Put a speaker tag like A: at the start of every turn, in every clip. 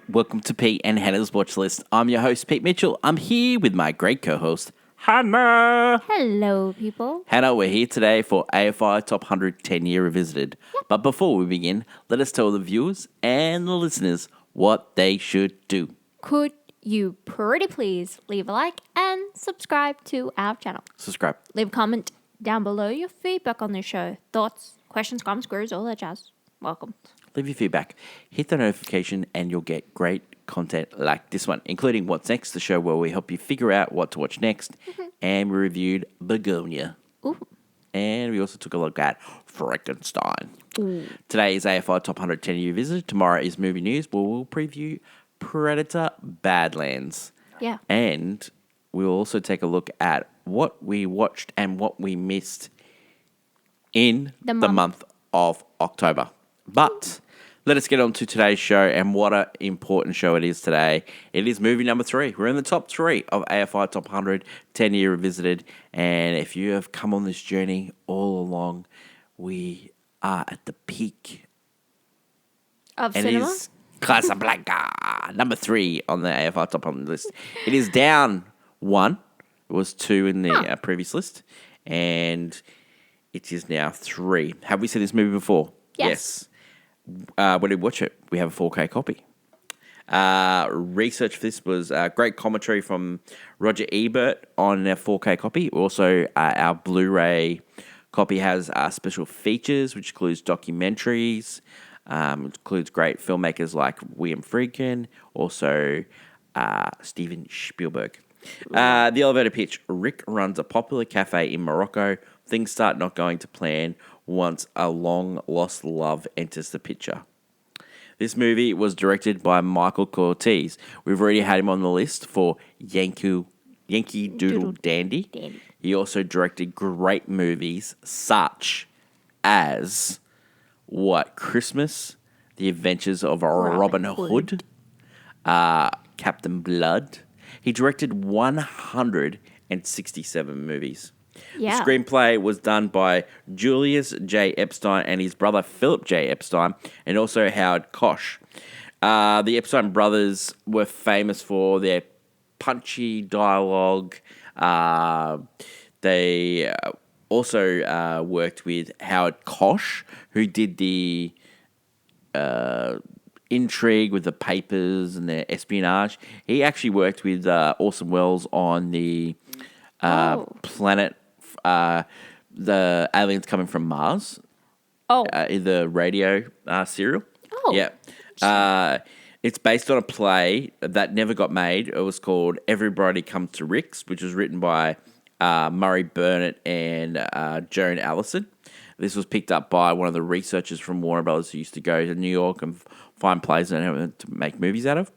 A: Welcome to Pete and Hannah's Watchlist. I'm your host, Pete Mitchell. I'm here with my great co-host, Hannah.
B: Hello, people.
A: Hannah, we're here today for AFI Top 100 10-Year Revisited. But before we begin, let us tell the viewers and the listeners what they should do.
B: Could you pretty please leave a like and subscribe to our channel?
A: Subscribe.
B: Leave a comment down below your feedback on the show. Thoughts, questions, comments, queries, all that jazz. Welcome.
A: Leave your feedback. Hit the notification and you'll get great content like this one, including What's Next, the show where we help you figure out what to watch next. And we reviewed Begonia.
B: Ooh.
A: And we also took a look at Frankenstein.
B: Ooh.
A: Today is AFI Top 100 10-Year Visit. Tomorrow is Movie News, where we'll preview Predator Badlands.
B: Yeah.
A: And we'll also take a look at what we watched and what we missed in the month of October. But let us get on to today's show, and what an important show it is today. It is movie number 3. We're in the top 3 of AFI Top 100 10-Year Revisited. And if you have come on this journey all along, we are at the peak
B: Of
A: and
B: cinema?
A: it is Casablanca, number 3 on the AFI Top 100 list. It is down 1. It was 2 in the previous list. And it is now 3. Have we seen this movie before?
B: Yes.
A: When we watch it, we have a 4K copy. Research for this was great commentary from Roger Ebert on our 4K copy. Also, our Blu-ray copy has special features, which includes documentaries. It includes great filmmakers like William Friedkin, also Steven Spielberg. The elevator pitch. Rick runs a popular cafe in Morocco. Things start not going to plan once a long-lost love enters the picture. This movie was directed by Michael Curtiz. We've already had him on the list for Yankee Doodle Dandy. He also directed great movies such as Christmas, The Adventures of Robin Hood, Captain Blood. He directed 167 movies.
B: Yeah.
A: The screenplay was done by Julius J. Epstein and his brother Philip J. Epstein, and also Howard Koch. The Epstein brothers were famous for their punchy dialogue. They also worked with Howard Koch, who did the intrigue with the papers and the espionage. He actually worked with Orson Welles on the planet, the aliens coming from Mars. In the radio serial.
B: Oh.
A: Yeah. It's based on a play that never got made. It was called Everybody Comes to Rick's, which was written by Murray Burnett and Joan Allison. This was picked up by one of the researchers from Warner Brothers who used to go to New York and find plays to make movies out of.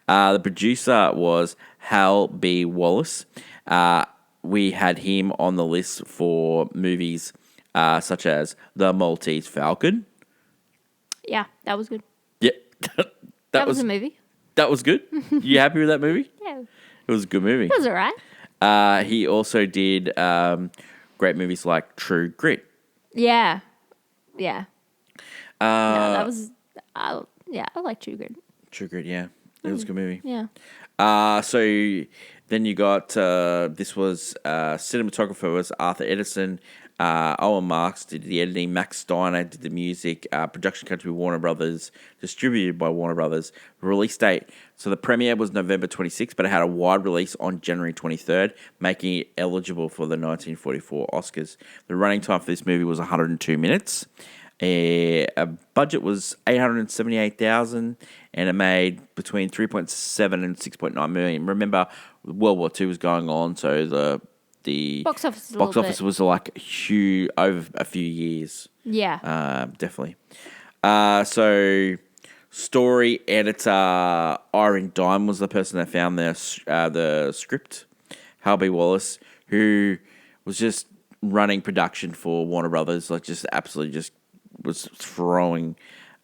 A: The producer was Hal B. Wallace. We had him on the list for movies such as The Maltese Falcon.
B: Yeah, that was good.
A: Yeah.
B: That was a movie.
A: That was good? You happy with that movie?
B: Yeah.
A: It was a good movie.
B: It was all right.
A: He also did great movies like True Grit.
B: Yeah. Yeah. No, that was... I like True Grit.
A: True Grit, yeah. It was a good movie.
B: Yeah.
A: So then you got, this was, cinematographer was Arthur Edison. Owen Marks did the editing. Max Steiner did the music. Production country Warner Brothers. Distributed by Warner Brothers. Release date. So the premiere was November 26th, but it had a wide release on January 23rd, making it eligible for the 1944 Oscars. The running time for this movie was 102 minutes. A budget was $878,000, and it made between 3.7 and 6.9 million. Remember, World War II was going on, so the
B: box office
A: was like huge over a few years.
B: Yeah.
A: Definitely. So story editor Irene Dime was the person that found the script. Hal B. Wallace, who was just running production for Warner Brothers, like just absolutely just was throwing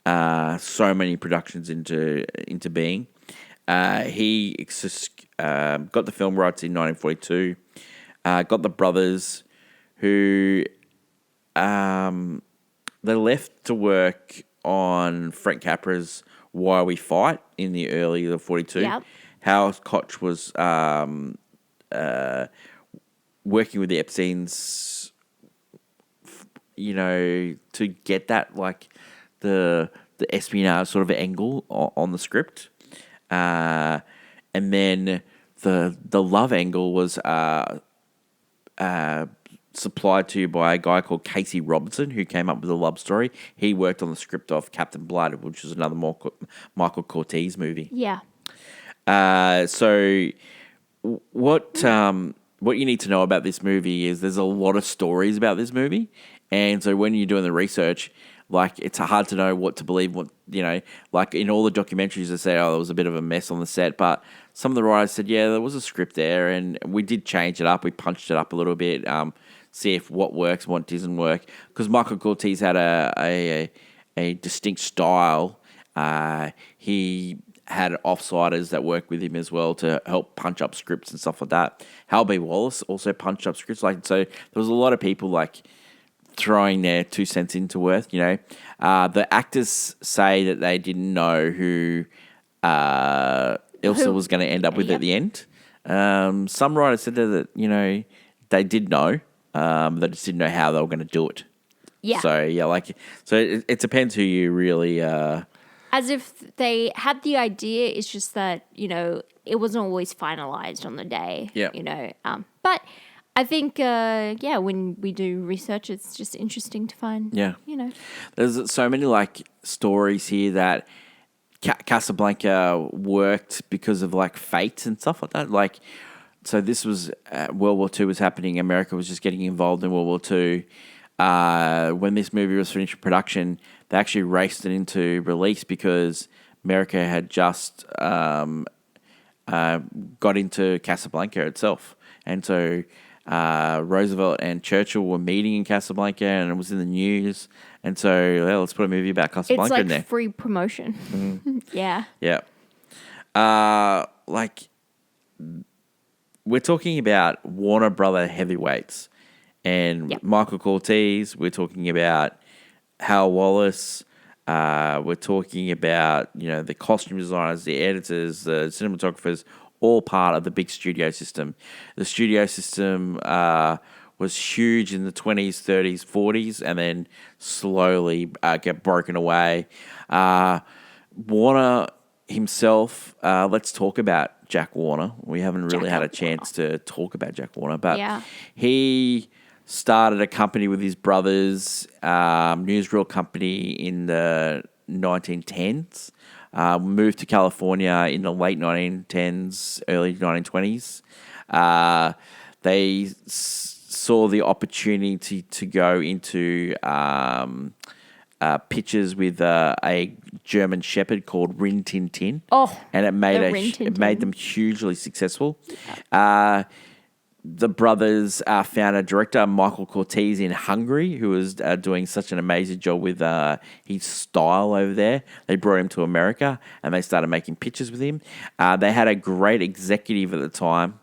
A: so many productions into being. He got the film rights in 1942. Got the brothers who they left to work on Frank Capra's Why We Fight in the early of 42.
B: Yep.
A: How Koch was working with the Epsteins, to get that, like, the espionage sort of angle on the script. And then the love angle was supplied to you by a guy called Casey Robinson, who came up with a love story. He worked on the script of Captain Blood, which was another Michael Curtiz movie.
B: Yeah.
A: So what you need to know about this movie is there's a lot of stories about this movie, and so when you're doing the research, like, it's hard to know what to believe. Like in all the documentaries, they say, there was a bit of a mess on the set, but some of the writers said, yeah, there was a script there, and we did change it up. We punched it up a little bit, see if what works, what doesn't work. Because Michael Curtiz had a distinct style. He had offsiders that worked with him as well to help punch up scripts and stuff like that. Hal B. Wallace also punched up scripts. So there was a lot of people like throwing their 2 cents into it. The actors say that they didn't know who Ilsa was going to end up with at the end. Some writers said that they did know. They just didn't know how they were going to do it.
B: Yeah.
A: So it depends who you really.
B: As if they had the idea, it's just that it wasn't always finalized on the day.
A: Yeah.
B: But I think when we do research, it's just interesting to find.
A: Yeah. There's so many like stories here that Casablanca worked because of like fate and stuff like that. Like, so this was World War II was happening. America was just getting involved in World War II. When this movie was finished production, they actually raced it into release because America had just got into Casablanca itself. And so Roosevelt and Churchill were meeting in Casablanca, and it was in the news. And so let's put a movie about Casablanca in there.
B: It's like free promotion. Mm-hmm. Yeah.
A: Yeah. We're talking about Warner Brother heavyweights. And Michael Curtiz, we're talking about Hal Wallace, we're talking about, the costume designers, the editors, the cinematographers, all part of the big studio system. The studio system was huge in the 20s, 30s, 40s, and then slowly get broken away. Warner himself, let's talk about Jack Warner. We haven't really had a chance to talk about Jack Warner, but he started a company with his brothers, newsreel company in the 1910s. Moved to California in the late 1910s, early 1920s. They saw the opportunity to go into pictures with a German Shepherd called Rin Tin Tin.
B: Oh,
A: and it made them hugely successful. The brothers found a director, Michael Curtiz, in Hungary, who was doing such an amazing job with his style over there. They brought him to America, and they started making pictures with him. They had a great executive at the time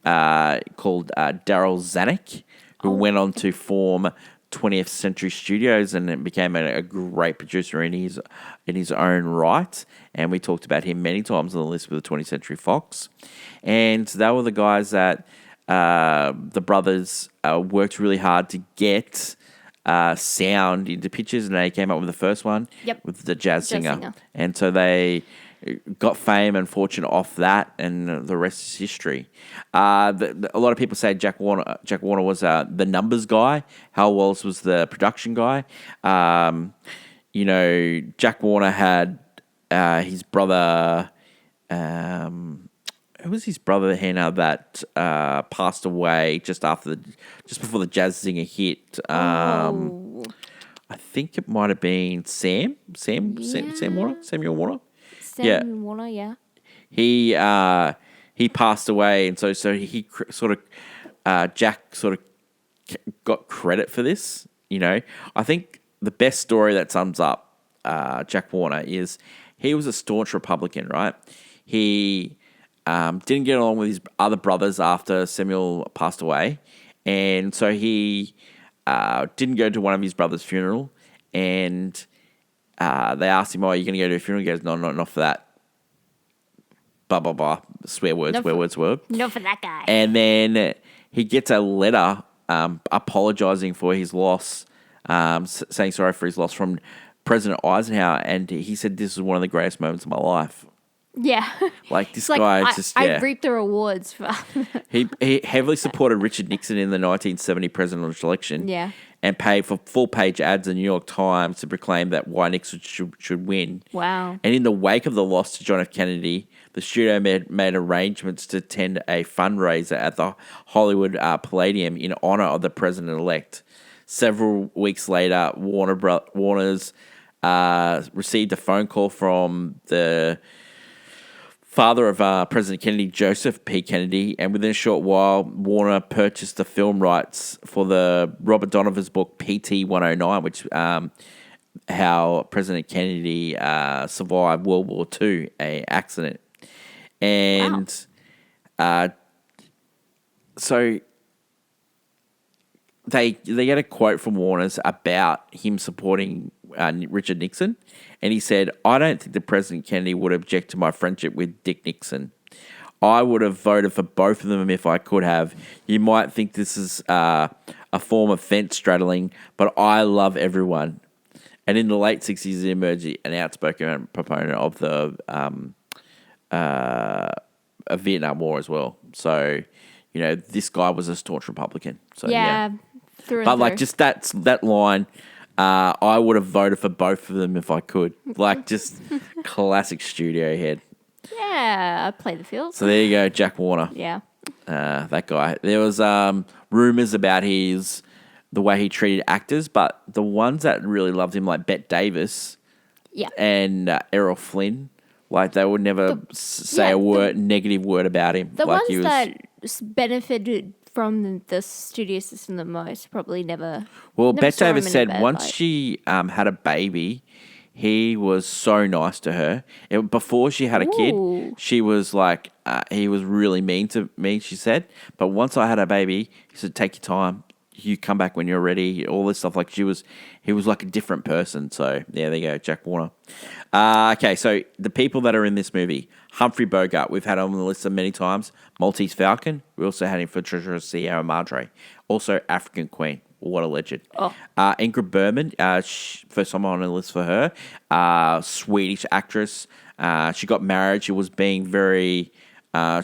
A: called Daryl Zanuck, who went on to form 20th Century Studios and became a great producer in his own right. And we talked about him many times on the list with the 20th Century Fox. And they were the guys that the brothers worked really hard to get sound into pictures, and they came up with the first one with the jazz singer. And so they got fame and fortune off that, and the rest is history. A lot of people say Jack Warner was the numbers guy. Hal Wallace was the production guy. Jack Warner had his brother. Who was his brother Hannah that passed away just before the jazz singer hit? I think it might have been Samuel Warner.
B: Samuel Warner, yeah.
A: He passed away, and so he Jack sort of got credit for this. I think the best story that sums up Jack Warner is he was a staunch Republican, right? He didn't get along with his other brothers after Samuel passed away, and so he didn't go to one of his brother's funeral, and they asked him, "Oh, are you going to go to a funeral?" He goes, "No, not for that." Blah blah blah. Swear words,
B: Not
A: swear
B: for-
A: words, word.
B: Not for that guy.
A: And then he gets a letter apologizing for his loss, saying sorry for his loss from President Eisenhower, and he said this is one of the greatest moments of my life.
B: Yeah.
A: Like this
B: It's
A: guy,
B: I,
A: just
B: I reaped the rewards for.
A: He heavily supported Richard Nixon in the 1970 presidential election.
B: Yeah.
A: And paid for full-page ads in the New York Times to proclaim that why Nixon should win.
B: Wow.
A: And in the wake of the loss to John F. Kennedy, the studio made arrangements to attend a fundraiser at the Hollywood Palladium in honor of the president-elect. Several weeks later, Warner's received a phone call from the father of President Kennedy, Joseph P. Kennedy, and within a short while, Warner purchased the film rights for the Robert Donovan's book PT 109, which how President Kennedy survived World War II, a accident, and so they get a quote from Warner's about him supporting Richard Nixon, and he said, "I don't think that President Kennedy would object to my friendship with Dick Nixon. I would have voted for both of them if I could have. You might think this is a form of fence straddling, but I love everyone." And in the late 60s, he emerged an outspoken proponent of the Vietnam War as well. So, this guy was a staunch Republican. So
B: Yeah. Through and
A: but like
B: through.
A: just that line, I would have voted for both of them if I could. Like just classic studio head.
B: Yeah, I play the field.
A: So there you go, Jack Warner.
B: Yeah.
A: That guy. There was rumors about the way he treated actors, but the ones that really loved him, like Bette Davis,
B: Yeah.
A: and Errol Flynn, like they would never say a negative word about him.
B: The
A: like
B: ones that benefited from the studio system the most probably never.
A: Well,
B: never
A: Bette
B: saw him
A: Davis
B: in a
A: said
B: bad
A: once
B: light.
A: she had a baby, he was so nice to her. Before she had a kid,
B: Ooh.
A: she was like, he was really mean to me, she said. But once I had a baby, he said, "Take your time. You come back when you're ready." All this stuff. Like he was like a different person. So, yeah, there you go, Jack Warner. Okay, so the people that are in this movie: Humphrey Bogart, we've had him on the list many times. Maltese Falcon, we also had him for Treasure Sierra Madre. Also, African Queen, what a legend.
B: Oh.
A: Ingrid Bergman, first time on the list for her. Swedish actress. She got married. She was being very,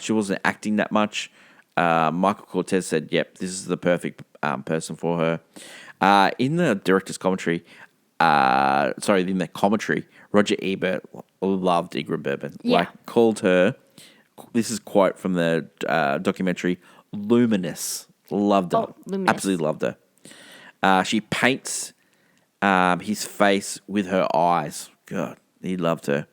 A: she wasn't acting that much. Michael Curtiz said, "Yep, this is the perfect person for her." In the director's commentary, in the commentary, Roger Ebert loved Ingrid Bergman.
B: Yeah.
A: Like, called her, this is a quote from the documentary, luminous. Loved her.
B: Oh, luminous.
A: Absolutely loved her. She paints his face with her eyes. God, he loved her.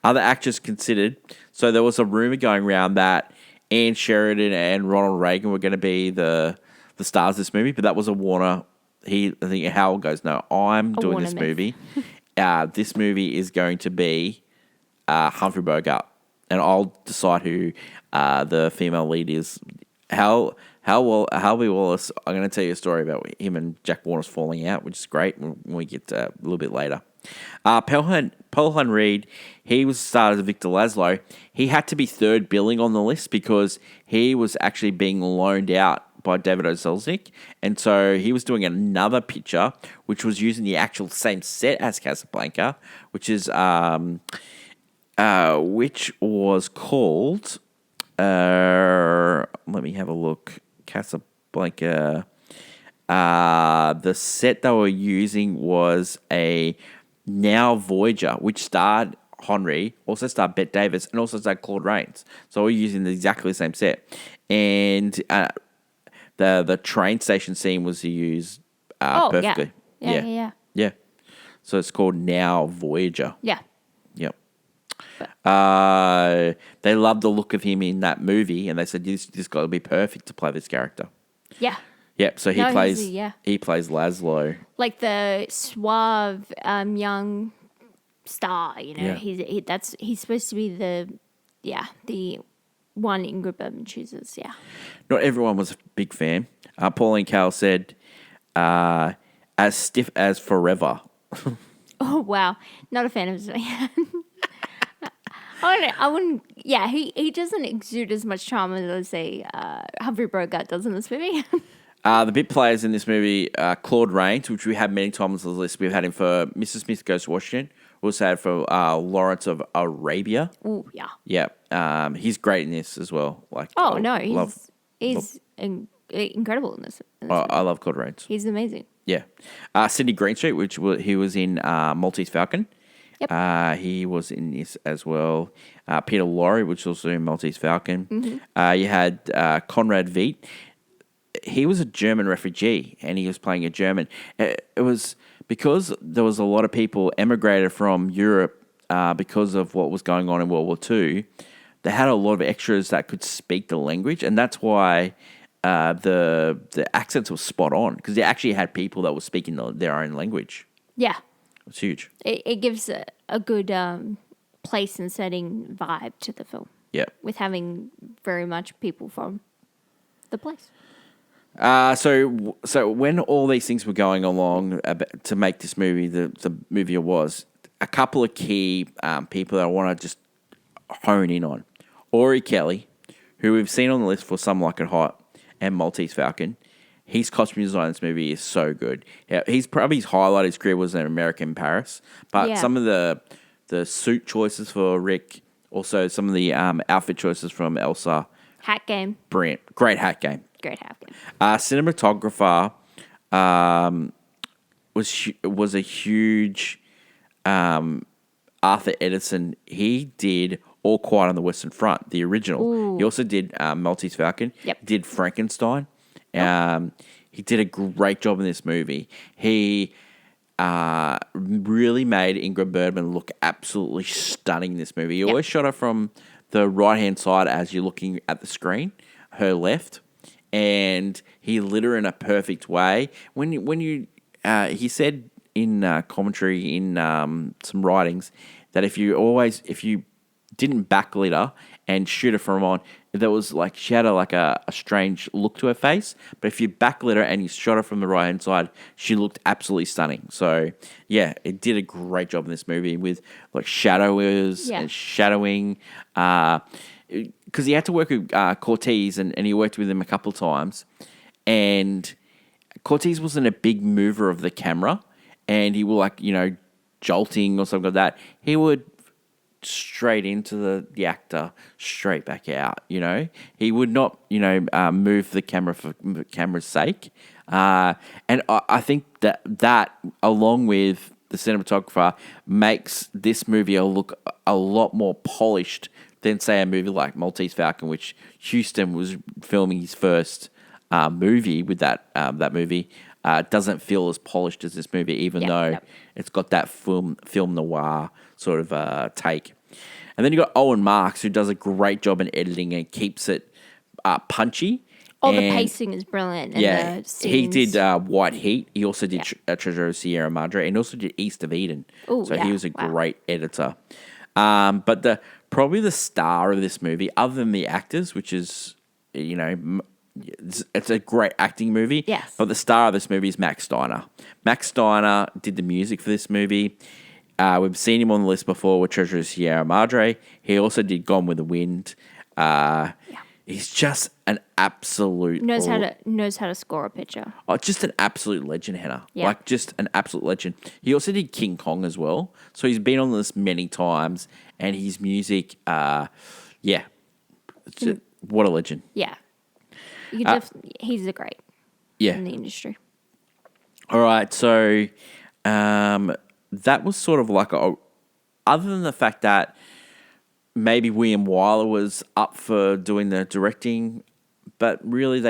A: Other actors considered. So there was a rumor going around that Anne Sheridan and Ronald Reagan were going to be the stars of this movie, but that was a Warner. I think Howell goes, "No, I'm doing
B: Warner
A: this
B: myth."
A: movie. This movie is going to be Humphrey Bogart, and I'll decide who the female lead is." Harvey Wallace, I'm going to tell you a story about him and Jack Warner's falling out, which is great when we get a little bit later. Paul Hun Reed, he was starred as Victor Laszlo. He had to be third billing on the list because he was actually being loaned out by David O. Selznick. And so he was doing another picture, which was using the actual same set as Casablanca, which was called... let me have a look. Casablanca. The set they were using was a Now Voyager, which starred Henry, also starred Bette Davis, and also starred Claude Rains. So we're using exactly the same set. And the train station scene was used perfectly.
B: Yeah.
A: So it's called Now Voyager.
B: Yeah.
A: Yep. They loved the look of him in that movie, and they said this guy will be perfect to play this character.
B: Yeah.
A: Yep. So he
B: No,
A: plays
B: yeah.
A: he plays Laszlo.
B: Like the suave young star,
A: Yeah.
B: he's supposed to be the one Ingrid Bergman chooses. Yeah.
A: Not everyone was a big fan. Pauline Kael said, "As stiff as forever."
B: Oh wow, not a fan of his man. I wouldn't. Yeah, he doesn't exude as much charm as, let's say, Humphrey Bogart does in this movie.
A: The bit players in this movie, Claude Rains, which we have many times on the list. We've had him for Mr. Smith Goes to Washington. We also had for Lawrence of Arabia.
B: Ooh, yeah.
A: Yeah, he's great in this as well. Like,
B: Oh
A: I
B: no,
A: love,
B: he's incredible in this.
A: I love Claude Rains.
B: He's amazing.
A: Yeah, Sidney Greenstreet, he was in Maltese Falcon.
B: Yep.
A: He was in this as well. Peter Lorre, which was also in Maltese Falcon. You had Conrad Veidt. He was a German refugee, and he was playing a German. It was because there was a lot of people emigrated from Europe because of what was going on in World War II. They had a lot of extras that could speak the language, and that's why the accents were spot on, because they actually had people that were speaking their own language.
B: Yeah.
A: It's huge.
B: It gives a good place and setting vibe to the film.
A: Yeah.
B: With having very much people from the place.
A: So when all these things were going along to make this movie the movie it was, a couple of key people that I want to just hone in on. Ori Kelly, who we've seen on the list for Some Like It Hot and Maltese Falcon. His costume design in this movie is so good. Yeah, his highlight of his career was in American Paris, but some of the suit choices for Rick, also some of the outfit choices from Ilsa.
B: Hat game.
A: Brilliant. Great hat game.
B: Great hat game.
A: Cinematographer was a huge Arthur Edison. He did All Quiet on the Western Front, the original.
B: Ooh.
A: He also did Maltese Falcon.
B: Yep.
A: He did Frankenstein. He did a great job in this movie. He really made Ingrid Bergman look absolutely stunning in this movie. He always shot her from the right-hand side as you're looking at the screen, her left, and he lit her in a perfect way. He said in commentary in some writings that if you didn't backlit her and shoot her from on, there was like she had a strange look to her face. But if you backlit her and you shot her from the right hand side, she looked absolutely stunning. So yeah, it did a great job in this movie with like shadowers and shadowing. Because he had to work with Curtiz and he worked with him a couple of times, and Curtiz wasn't a big mover of the camera, and he would jolting or something like that. He would straight into the actor, straight back out, He would not, move the camera for the camera's sake. And I think that along with the cinematographer makes this movie look a lot more polished than, say, a movie like Maltese Falcon, which Houston was filming his first movie with that movie. Doesn't feel as polished as this movie, even though it's got that film noir sort of take. And then you got Owen Marks, who does a great job in editing and keeps it punchy.
B: The pacing is brilliant. And the scenes.
A: He did White Heat. He also did Treasure of Sierra Madre, and also did East of Eden. He was a great editor. But probably the star of this movie, other than the actors, which is, it's a great acting movie.
B: Yes.
A: But the star of this movie is Max Steiner. Max Steiner did the music for this movie. We've seen him on the list before with Treasure of Sierra Madre. He also did Gone with the Wind. He's just an absolute
B: knows how to score a picture.
A: Oh, just an absolute legend, Hannah.
B: Yeah.
A: Like just an absolute legend. He also did King Kong as well. So he's been on this many times, and his music, what a legend.
B: Yeah. He's a great in the industry.
A: All right, so that was sort of like other than the fact that maybe William Wyler was up for doing the directing, but really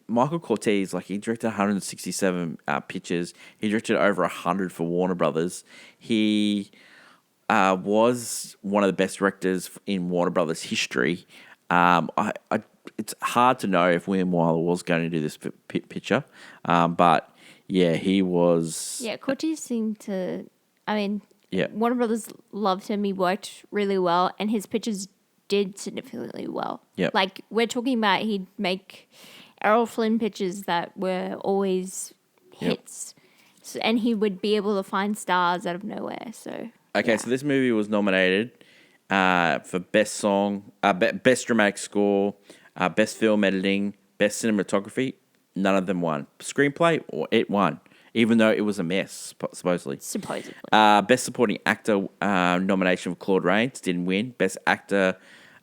A: Michael Curtiz, like he directed 167 pictures. He directed over 100 for Warner Brothers. He was one of the best directors in Warner Brothers history. It's hard to know if William Wyler was going to do this picture, but yeah, he was.
B: Yeah, Curtiz seemed to. Warner Brothers loved him. He worked really well, and his pictures did significantly well.
A: Yeah,
B: like we're talking about, he'd make Errol Flynn pictures that were always hits. So, and he would be able to find stars out of nowhere. So
A: okay, so this movie was nominated for best song, best dramatic score, best film editing, best cinematography. None of them won. Screenplay, or it won, even though it was a mess, supposedly. Best supporting actor nomination for Claude Rains, didn't win. Best actor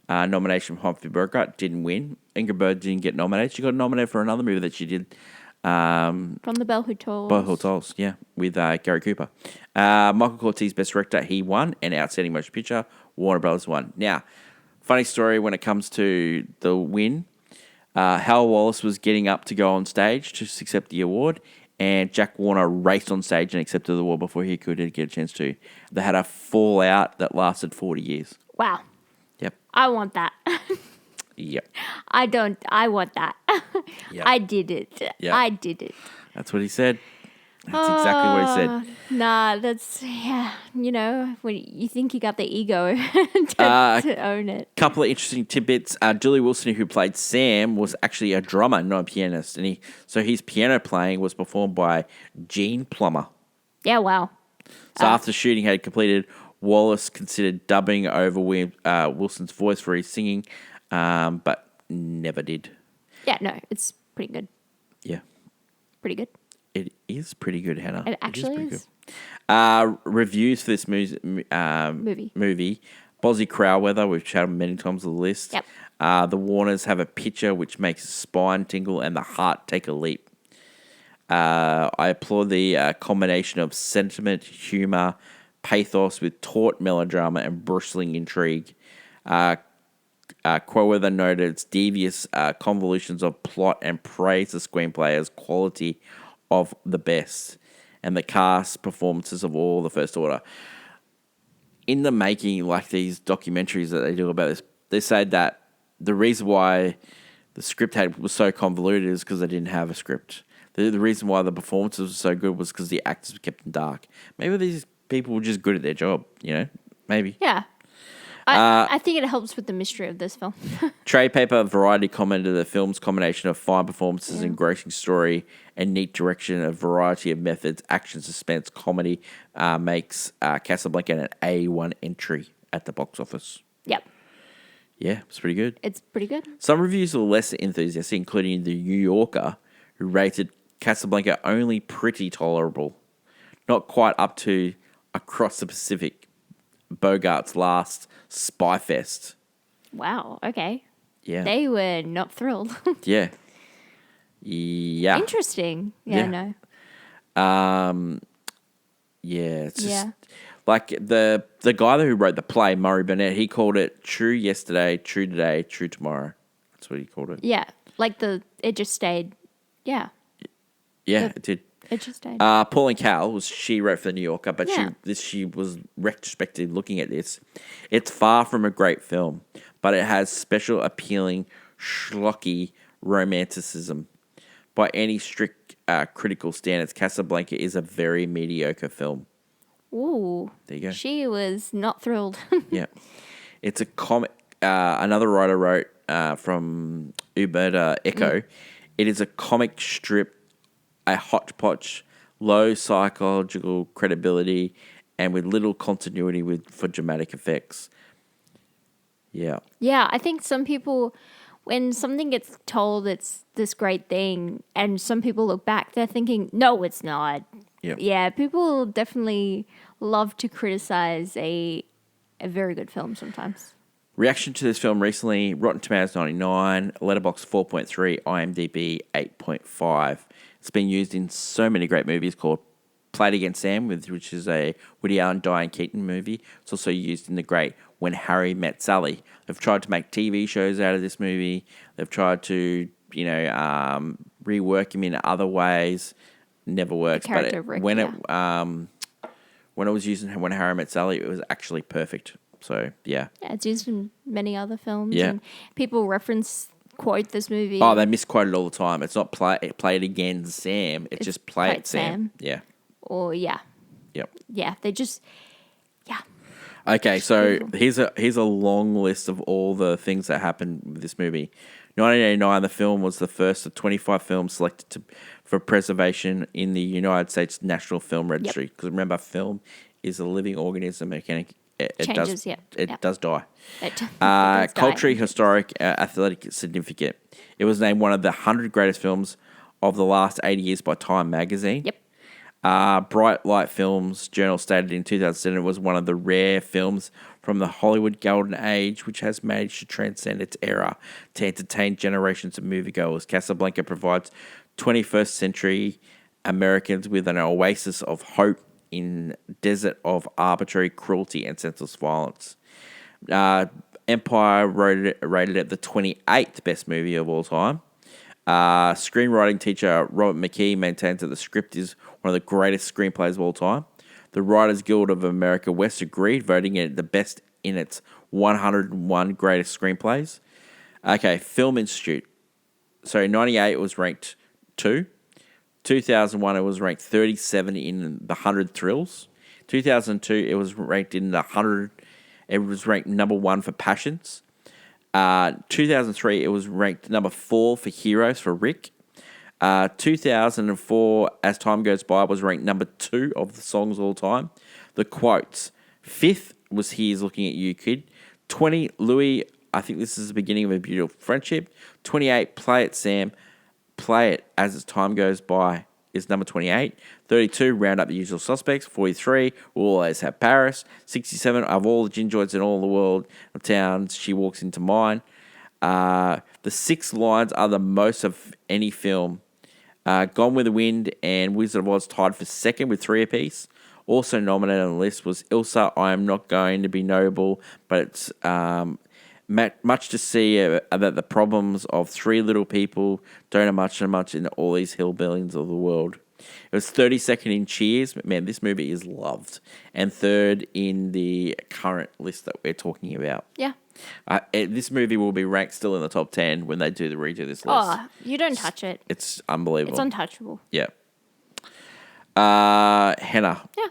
A: nomination for Humphrey Bogart, didn't win. Ingrid didn't get nominated. She got nominated for another movie that she did.
B: From The Bell Who Tolls.
A: Bell Who Tolls, yeah, with Gary Cooper. Michael Curtiz, best director, he won. And outstanding motion picture, Warner Brothers won. Now, funny story when it comes to the win. Hal Wallace was getting up to go on stage to accept the award, and Jack Warner raced on stage and accepted the award before he could get a chance to. They had a fallout that lasted 40 years.
B: Wow.
A: Yep.
B: I want that.
A: Yep.
B: I don't. I want that.
A: Yep.
B: I did it. Yep. I did it.
A: That's what he said. That's exactly what he said.
B: Nah, that's, yeah, when you think you got the ego to own it.
A: Couple of interesting tidbits. Julie Wilson, who played Sam, was actually a drummer, not a pianist. And his piano playing was performed by Gene Plummer.
B: Yeah, wow.
A: So after shooting had completed, Wallace considered dubbing over Wilson's voice for his singing, but never did.
B: Yeah, no, it's pretty good.
A: Yeah.
B: Pretty good.
A: It is pretty good, Hannah.
B: It actually is.
A: Good. Reviews for this movie. Bozzy Crowweather, we've chatted many times on the list.
B: Yep.
A: The Warners have a picture which makes the spine tingle and the heart take a leap. I applaud the combination of sentiment, humour, pathos with taut melodrama and bristling intrigue. Crowweather noted its devious convolutions of plot and praised the screenplay as quality of the best, and the cast performances of all the First Order. In the making, like these documentaries that they do about this, they said that the reason why the script was so convoluted is because they didn't have a script. The reason why the performances were so good was because the actors were kept in dark. Maybe these people were just good at their job, maybe.
B: Yeah. I think it helps with the mystery of this film.
A: Trade paper Variety commented the film's combination of fine performances, engrossing story, and neat direction, a variety of methods, action, suspense, comedy, makes Casablanca an A1 entry at the box office.
B: Yep.
A: Yeah, it's pretty good.
B: It's pretty good.
A: Some reviews were less enthusiastic, including the New Yorker, who rated Casablanca only pretty tolerable, not quite up to Across the Pacific, Bogart's last spy fest.
B: Wow, okay.
A: Yeah.
B: They were not thrilled.
A: Yeah. Yeah.
B: Interesting. Yeah, no.
A: Yeah, it's just like the guy who wrote the play, Murray Burnett, he called it true yesterday, true today, true tomorrow. That's what he called it.
B: Yeah, like it just stayed. Yeah.
A: Yeah, it did.
B: It just stayed.
A: Pauline Kael she wrote for the New Yorker, but she was retrospectively looking at this. It's far from a great film, but it has special appealing, schlocky romanticism. By any strict critical standards, Casablanca is a very mediocre film.
B: Ooh.
A: There you go.
B: She was not thrilled.
A: Yeah. It's a comic. Another writer wrote from Umberto Eco. It is a comic strip, a hodgepodge, low psychological credibility, and with little continuity for dramatic effects. Yeah.
B: Yeah, I think some people, when something gets told it's this great thing, and some people look back, they're thinking, no, it's not.
A: Yep.
B: Yeah, people definitely love to criticize a very good film sometimes.
A: Reaction to this film recently, Rotten Tomatoes 99, Letterboxd 4.3, IMDb 8.5. It's been used in so many great movies called Played Against Sam, which is a Woody Allen, Diane Keaton movie. It's also used in the great When Harry Met Sally. They've tried to make TV shows out of this movie. They've tried to, rework him in other ways. Never works. But when it was used in When Harry Met Sally, it was actually perfect. So, yeah.
B: Yeah, it's used in many other films.
A: Yeah.
B: And people quote this movie.
A: Oh, they misquote it all the time. It's not play it again, Sam. It's just play it, Sam. Yeah.
B: Or, yeah.
A: Yep.
B: Yeah, they just, yeah.
A: Okay, so here's a long list of all the things that happened with this movie. 1989, the film was the first of 25 films selected for preservation in the United States National Film Registry. Because remember, film is a living organism. It
B: Changes,
A: does die.
B: It does
A: Culturally,
B: die.
A: historic, athletic, significant. It was named one of the 100 greatest films of the last 80 years by Time magazine.
B: Yep.
A: Bright Light Films Journal stated in 2007 it was one of the rare films from the Hollywood Golden Age which has managed to transcend its era to entertain generations of moviegoers. Casablanca provides 21st century Americans with an oasis of hope in desert of arbitrary cruelty and senseless violence. Empire rated it the 28th best movie of all time. Screenwriting teacher Robert McKee maintains that the script is one of the greatest screenplays of all time. The Writers Guild of America West agreed, voting it the best in its 101 greatest screenplays. Okay, Film Institute. So 98 it was ranked 2. 2001 it was ranked 37 in the 100 thrills. 2002 it was ranked in the 100. It was ranked number 1 for passions. 2003 it was ranked number 4 for heroes for Rick. 2004 As Time Goes By was ranked number 2 of the songs of all time. The quotes. 5th was Here's Looking at You, Kid. 20 Louis, I think this is the beginning of a beautiful friendship. 28 Play It Sam. Play It As Time Goes By is number 28. 32 Round Up the Usual Suspects. 43 We'll Always Have Paris. 67 Of All the Gin Joints in all the world of towns, She Walks Into Mine. The 6 lines are the most of any film. Gone with the Wind and Wizard of Oz tied for second with 3 apiece. Also nominated on the list was Ilsa, I Am Not Going to Be Noble, but it's much to see about the problems of 3 little people don't have much in all these hillbillies of the world. It was 32nd in Cheers. Man, this movie is loved. And 3rd in the current list that we're talking about.
B: Yeah.
A: This movie will be ranked still in the top 10 when they redo this list.
B: Oh, you don't touch it.
A: It's unbelievable.
B: It's untouchable.
A: Yeah. Hannah.
B: Yeah.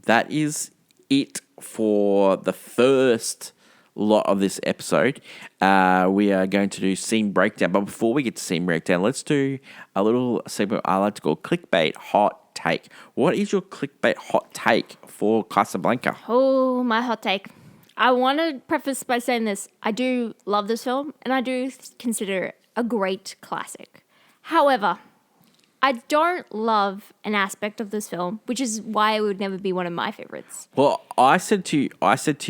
A: That is it for the first lot of this episode. We are going to do scene breakdown. But before we get to scene breakdown, let's do a little segment I like to call clickbait hot take. What is your clickbait hot take for Casablanca?
B: Oh, my hot take. I want to preface by saying this. I do love this film, and I do consider it a great classic. However, I don't love an aspect of this film, which is why it would never be one of my favorites.
A: Well, I said to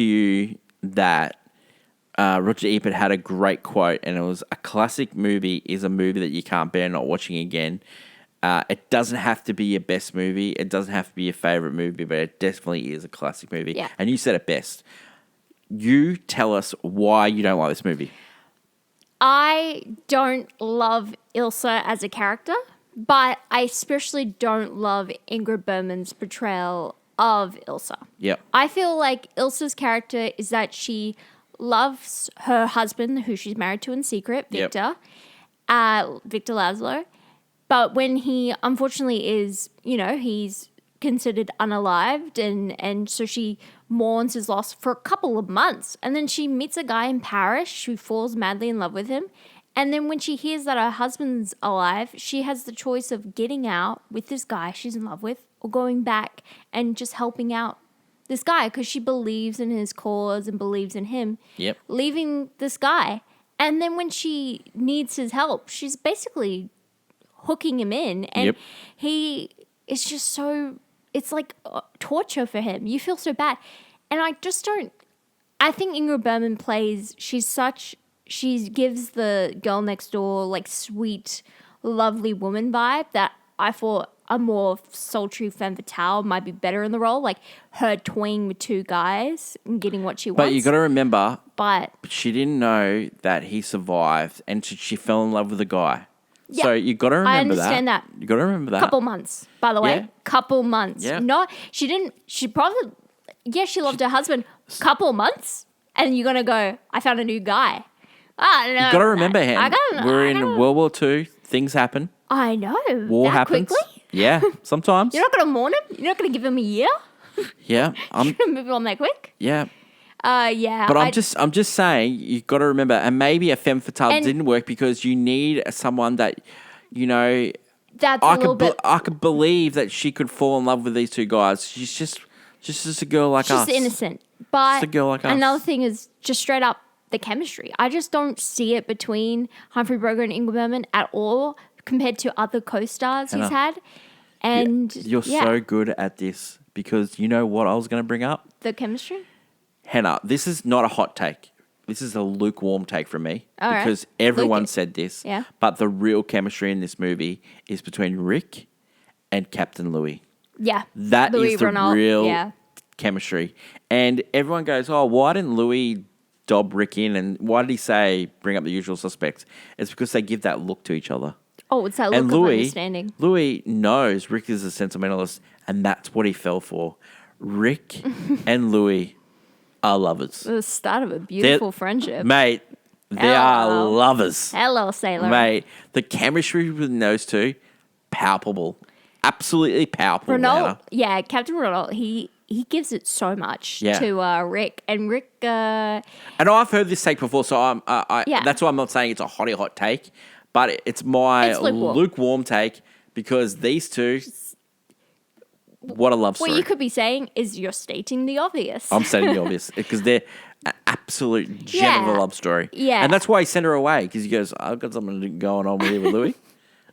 A: you that Roger Ebert had a great quote, and it was, a classic movie is a movie that you can't bear not watching again. It doesn't have to be your best movie. It doesn't have to be your favorite movie, but it definitely is a classic movie.
B: Yeah.
A: And you said it best. You tell us why you don't like this movie.
B: I don't love Ilsa as a character, but I especially don't love Ingrid Bergman's portrayal of Ilsa.
A: Yep.
B: I feel like Ilsa's character is that she loves her husband, who she's married to in secret, Victor, Victor Laszlo. But when he unfortunately is, he's considered unalived, and so she mourns his loss for a couple of months. And then she meets a guy in Paris who falls madly in love with him. And then when she hears that her husband's alive, she has the choice of getting out with this guy she's in love with or going back and just helping out this guy because she believes in his cause and believes in him.
A: Yep.
B: Leaving this guy. And then when she needs his help, she's basically hooking him in. And he is just so... It's like torture for him. You feel so bad. And I just don't... I think Ingrid Bergman plays... She gives the girl next door, like, sweet, lovely woman vibe that I thought a more sultry femme fatale might be better in the role. Like, her toying with 2 guys and getting what she wants.
A: But you got to remember...
B: But
A: she didn't know that he survived and she fell in love with a guy.
B: Yeah,
A: so you got to remember that.
B: I understand that.
A: You got to remember that.
B: Couple months, by the way.
A: Yeah.
B: Couple months.
A: Yeah.
B: Not, she didn't, she probably, she loved her husband. Couple months? And you're going to go, I found a new guy. No,
A: you got to remember, we're in World War II. Things happen.
B: I know.
A: War
B: that
A: happens.
B: Quickly?
A: Yeah, sometimes.
B: You're not going to mourn him? You're not going to give him a year?
A: Yeah.
B: You're going to move on that quick?
A: Yeah.
B: Yeah.
A: But I'm just saying, you've got to remember, and maybe a femme fatale didn't work because you need someone that, you know,
B: that's a little bit.
A: I could believe that she could fall in love with these two guys. She's just a girl like us.
B: She's innocent. But
A: just a girl like us.
B: Another thing is just straight up the chemistry. I just don't see it between Humphrey Bogart and Ingrid Bergman at all compared to other co-stars he's had. And
A: you're so good at this because you know what I was going to bring up?
B: The chemistry?
A: Hannah, this is not a hot take. This is a lukewarm take from me
B: All
A: because
B: right.
A: everyone said this.
B: Yeah.
A: But the real chemistry in this movie is between Rick and Captain Louis.
B: Yeah.
A: That
B: Louis
A: is the
B: Renault,
A: real chemistry. And everyone goes, oh, why didn't Louis dob Rick in? And why did he say bring up the usual suspects? It's because they give that look to each other.
B: Oh, it's that look
A: And
B: of understanding.
A: Louis knows Rick is a sentimentalist, and that's what he fell for. Rick and Louis are lovers.
B: The start of a beautiful friendship.
A: Mate, they are lovers.
B: Hello, sailor.
A: Mate, the chemistry between those two, palpable. Absolutely palpable.
B: Renault, Captain Renault, he gives it so much to Rick. And Rick...
A: and I've heard this take before, so that's why I'm not saying it's a hot take, but it's my lukewarm take because these two... What a love story.
B: What you could be saying is you're stating the obvious.
A: I'm stating the obvious because they're an absolute gem of a love story.
B: Yeah.
A: And that's why he sent her away because he goes, I've got something going on with Louis.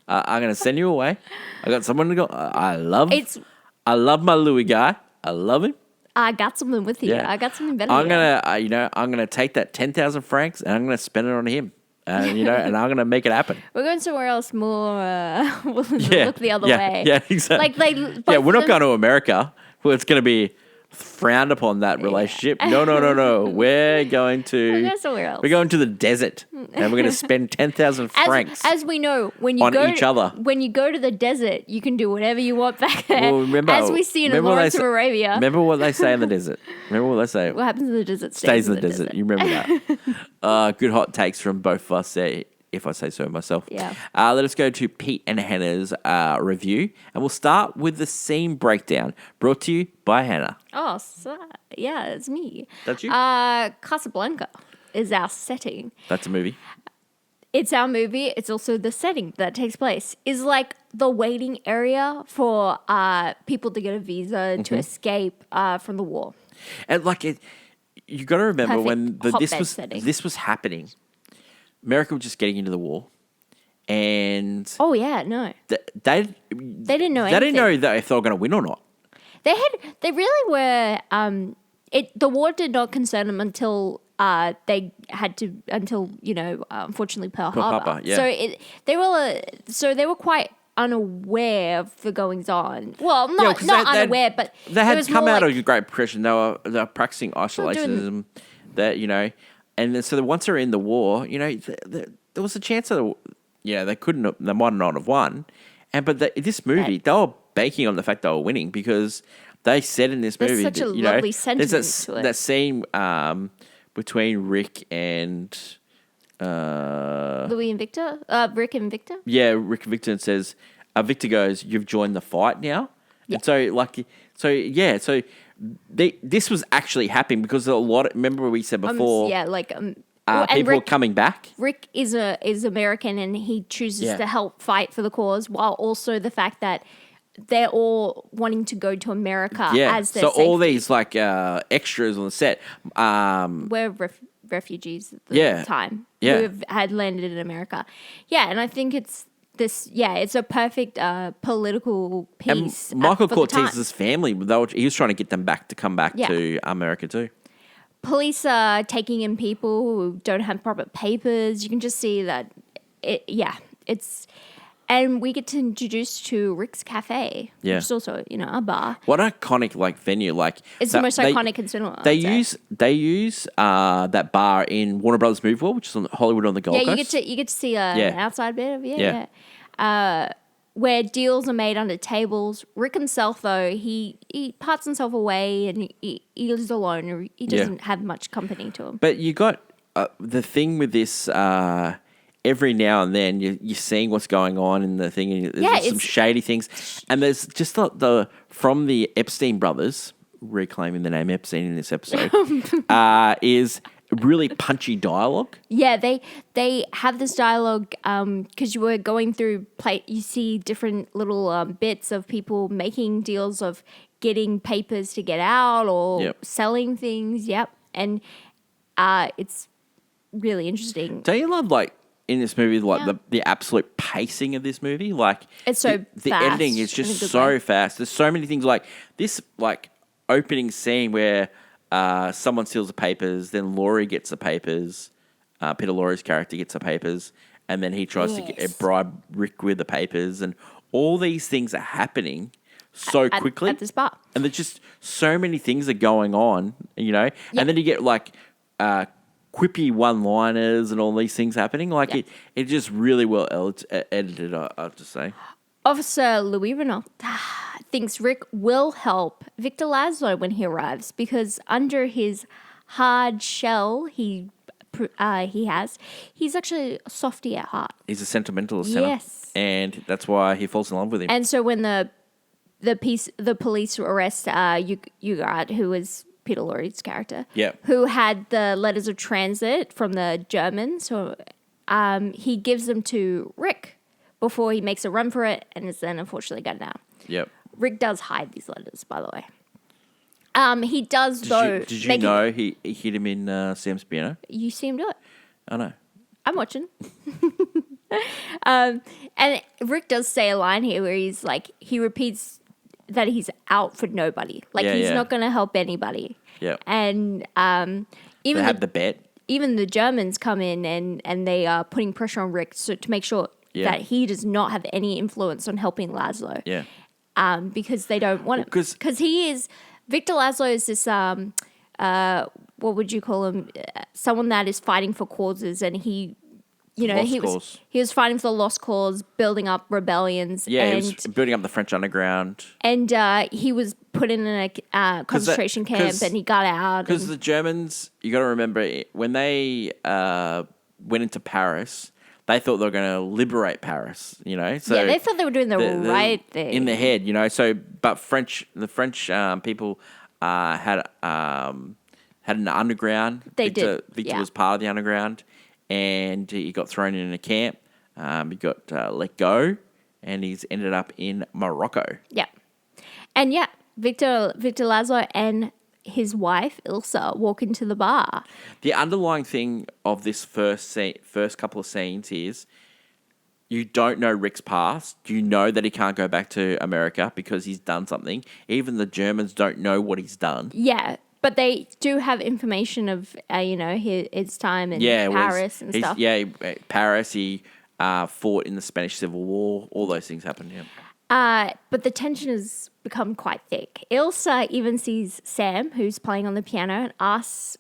A: I'm going to send you away. I got someone to go. I love my Louis guy. I love him.
B: I got something with you.
A: Yeah.
B: I got something better.
A: I'm gonna take that 10,000 francs and I'm gonna spend it on him. And and I'm gonna make it happen.
B: We're going somewhere else more. We'll look the other way.
A: Yeah, exactly. We're not going to America. Well, it's gonna be frowned upon that relationship. No. We're going to
B: somewhere else.
A: We're going to the desert, and we're going to spend 10,000 francs.
B: As we know, when you when you go to the desert, you can do whatever you want back there.
A: Well, remember,
B: as we see in Lawrence of Arabia.
A: Remember what they say in the desert. Remember what they say.
B: What happens in the desert
A: stays in the desert. You remember that? Good hot takes from both of us there, if I say so myself.
B: Yeah.
A: Let us go to Pete and Hannah's review, and we'll start with the scene breakdown, brought to you by Hannah.
B: Oh, yeah, it's me.
A: That's you?
B: Casablanca is our setting.
A: That's a movie.
B: It's our movie. It's also the setting that takes place. Is like the waiting area for people to get a visa to escape from the war.
A: And you got to remember when this was happening. America was just getting into the war, and
B: they didn't know anything.
A: They didn't know that if they were going to win or not.
B: They really were. The war did not concern them until unfortunately Pearl Harbor.
A: Yeah.
B: So they were quite unaware of the goings on. Well, not unaware, but
A: they had come out of the Great Depression. They were practicing isolationism. And then, so once they're in the war, there was a chance that they might not have won. But this movie, they were banking on the fact they were winning because they said in this movie,
B: such a lovely sentiment
A: there's
B: to it.
A: that scene between Rick and
B: Louis and Victor, Rick and Victor.
A: Yeah, Rick and Victor says, Victor goes, "You've joined the fight now." Yeah. And so this was actually happening because a lot. Remember we said before, people were coming back.
B: Rick is American and he chooses to help fight for the cause, while also the fact that they're all wanting to go to America as their safety.
A: All these extras on the set,
B: we're refugees at the time who had landed in America. Yeah, and I think it's. It's a perfect political piece.
A: And Michael Curtiz's family, he was trying to get them to come back to America too.
B: Police are taking in people who don't have proper papers. You can just see that it's... And we get to introduce to Rick's Cafe, which is also, a bar.
A: What an iconic venue!
B: It's the most iconic in cinema.
A: They use that bar in Warner Brothers Movie World, which is on Hollywood on the Gold Coast.
B: You get to see an outside bit of it. Where deals are made under tables. Rick himself, though, he parts himself away and he lives alone. He doesn't have much company to him.
A: But you got the thing with this. Every now and then you're seeing what's going on in the thing. And there's some shady things. And there's just from the Epstein brothers, reclaiming the name Epstein in this episode, is really punchy dialogue.
B: Yeah, they have this dialogue because you were going through you see different little bits of people making deals of getting papers to get out or selling things. Yep, and it's really interesting.
A: Don't you love in this movie the absolute pacing of this movie?
B: It's so
A: the
B: fast
A: editing is just so fast. There's so many things this opening scene where someone steals the papers, then Laurie gets the papers. Peter Lorre's character gets the papers, and then he tries to bribe Rick with the papers, and all these things are happening so quickly
B: at this bar,
A: and there's just so many things are going on, and then you get quippy one-liners and all these things happening. It just really well edited, I have to say.
B: Officer Louis Renault thinks Rick will help Victor Laszlo when he arrives because under his hard shell he's actually a softy at heart.
A: He's a sentimentalist,
B: yes,
A: and that's why he falls in love with him.
B: And so when the police arrest Ugard, who was Peter Lorre's character, who had the letters of transit from the Germans, so he gives them to Rick before he makes a run for it and is then unfortunately gunned down.
A: Yep.
B: Rick does hide these letters, by the way. He does,
A: Did you know he hit him in Sam's Piano?
B: You see him do it.
A: I know.
B: I'm watching. And Rick does say a line here where he repeats that he's out for nobody. He's not going to help anybody.
A: Yeah.
B: And even
A: they have the bet.
B: Even the Germans come in and they are putting pressure on Rick to make sure that he does not have any influence on helping Laszlo.
A: Yeah.
B: Because they don't want him. Because Victor Laszlo is this, what would you call him? Someone that is fighting for causes, and he was fighting for the lost cause, building up rebellions.
A: Yeah, he was building up the French underground.
B: And he was put in a concentration camp, and he got out.
A: Because the Germans, you got to remember, when they went into Paris, they thought they were going to liberate Paris, So
B: yeah, they thought they were doing the right thing.
A: In the head, but the French people had an underground. Victor was part of the underground, and he got thrown in a camp. He got let go, and he's ended up in Morocco.
B: Yeah. And Victor Laszlo and his wife, Ilsa, walk into the bar.
A: The underlying thing of this first couple of scenes is you don't know Rick's past. You know that he can't go back to America because he's done something. Even the Germans don't know what he's done.
B: Yeah, but they do have information of, his time in Paris and stuff.
A: Yeah, Paris, he fought in the Spanish Civil War. All those things happened,
B: But the tension has become quite thick. Ilsa even sees Sam, who's playing on the piano, and asks,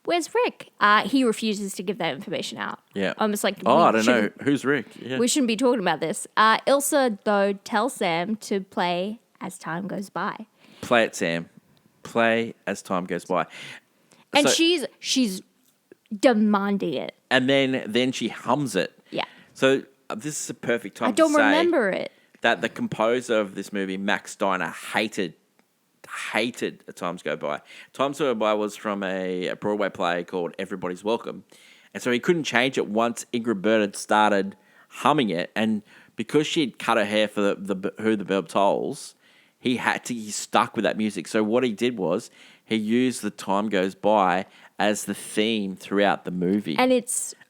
B: "Where's Rick?" He refuses to give that information out.
A: Yeah.
B: Almost like,
A: I don't know. Who's Rick? Yeah.
B: We shouldn't be talking about this. Ilsa, though, tells Sam to play as time goes by.
A: Play it, Sam. Play as time goes by.
B: And she's demanding it.
A: And then she hums it.
B: Yeah.
A: So this is a perfect time to say...
B: I don't remember it.
A: That the composer of this movie, Max Steiner, hated A Times Go By. Times Go By was from a Broadway play called Everybody's Welcome. And so he couldn't change it once Ingrid Bergman started humming it. And because she'd cut her hair for the Who the Bell Tolls, he's stuck with that music. So what he did was he used The Time Goes By as the theme throughout the movie. And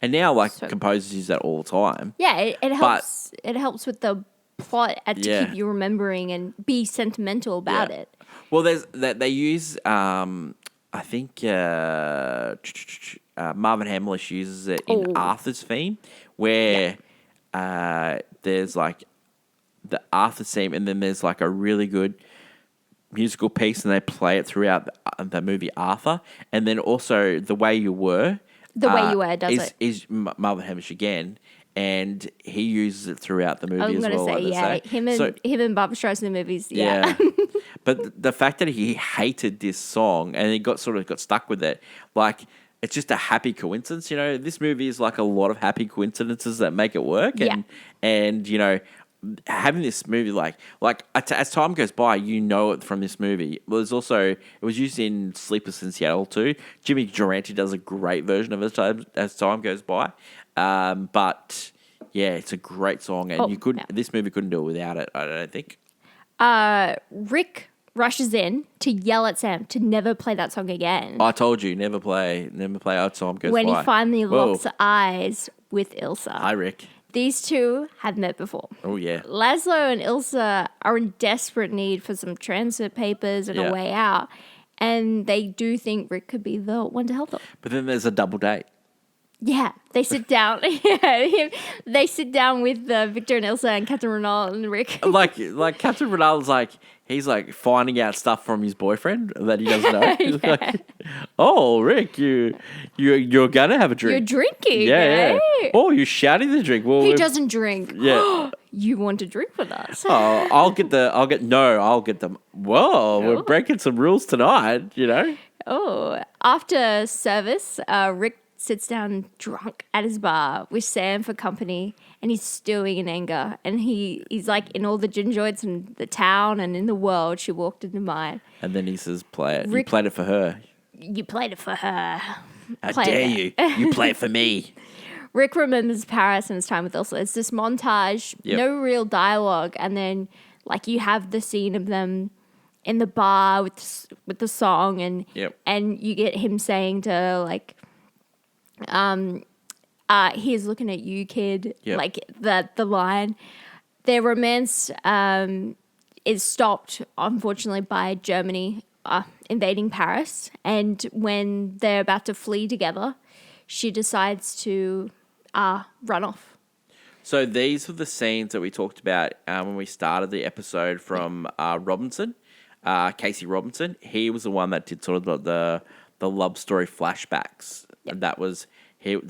A: now composers use that all the time.
B: Yeah, it helps. It helps with the plot to keep you remembering and be sentimental about it.
A: Well, they use I think Marvin Hamlish uses it in Arthur's theme, where there's the Arthur theme, and then there's a really good musical piece, and they play it throughout the movie Arthur, and then also The Way You Were.
B: The Way You Were does it.
A: Is Marvin Hamlish again. And he uses it throughout the movie as well.
B: I'm going to say, him and Barbra Streisand in the movies,
A: yeah. But the fact that he hated this song and he got stuck with it, it's just a happy coincidence. This movie is a lot of happy coincidences that make it work. And having this movie, as time goes by, you know it from this movie. Well, it was used in Sleepless in Seattle too. Jimmy Durante does a great version of it as time goes by. But yeah, it's a great song, and this movie couldn't do it without it, I don't think.
B: Rick rushes in to yell at Sam to never play that song again.
A: I told you, never play Our Time Goes By.
B: When he finally locks eyes with Ilsa.
A: Hi, Rick.
B: These two have met before.
A: Oh, yeah.
B: Laszlo and Ilsa are in desperate need for some transit papers and a way out. And they do think Rick could be the one to help them.
A: But then there's a double date.
B: Yeah, they sit down. They sit down with Victor and Ilsa and Captain Ronald and Rick.
A: Like Captain Ronald's he's finding out stuff from his boyfriend that he doesn't know.
B: Yeah.
A: Oh, Rick, you're gonna have a drink.
B: You're drinking.
A: Yeah. Oh, you're shouting the drink. Well,
B: he doesn't drink.
A: Yeah.
B: You want to drink with us?
A: Oh, I'll get them. Whoa, we're breaking some rules tonight.
B: Oh, after service, Rick sits down drunk at his bar with Sam for company, and he's stewing in anger. And he's like, in all the gin joints in the town and in the world, she walked into mine.
A: And then he says, play it. You played it for her.
B: You played it for her.
A: How dare you? You play it for me.
B: Rick remembers Paris and his time with Ilsa. It's this montage, no real dialogue. And then, you have the scene of them in the bar with the song, and you get him saying to, he's looking at you, kid. Yep. The line. Their romance is stopped, unfortunately, by Germany invading Paris. And when they're about to flee together, she decides to run off.
A: So these were the scenes that we talked about when we started the episode from Robinson, Casey Robinson. He was the one that did sort of the love story flashbacks. Yep. That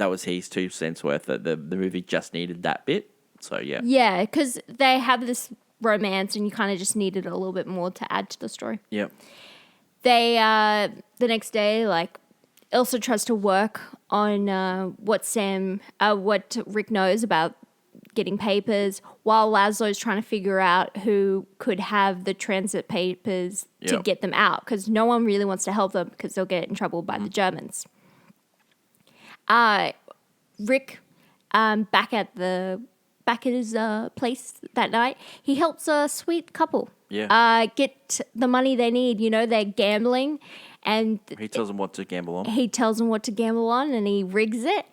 A: was his 2 cents worth. That the movie just needed that bit. So yeah. Yeah,
B: because they have this romance, and you kind of just needed a little bit more to add to the story.
A: Yep.
B: They the next day, Ilsa tries to work on what Rick knows about getting papers, while Laszlo's trying to figure out who could have the transit papers to get them out, because no one really wants to help them because they'll get in trouble by the Germans. Rick, back at his place that night, he helps a sweet couple get the money they need. They're gambling, and
A: he tells them what to gamble on.
B: And he rigs it.